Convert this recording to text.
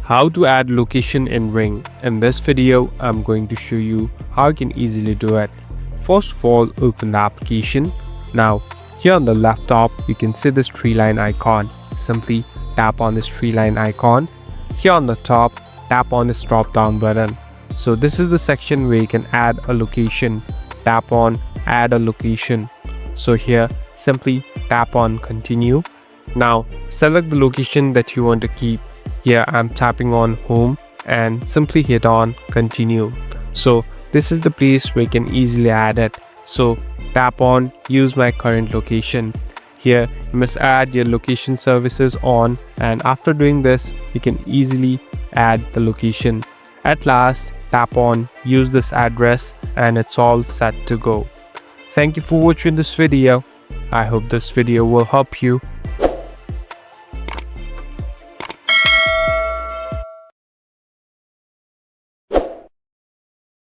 How to add location in Ring. In this video, I'm going to show you how you can easily do it. First of all, open the application. Now, here on the left top, you can see this tree line icon. Simply tap on this tree line icon. Here on the top, tap on this drop down button. So this is the section where you can add a location. Tap on add a location. So here, simply tap on continue. Now, select the location that you want to keep. Here I'm tapping on home and simply hit on continue. So this is the place where you can easily add it. So tap on use my current location. Here you must add your location services on, and after doing this you can easily add the location. At last, tap on use this address and it's all set to go. Thank you for watching this video. I hope this video will help you.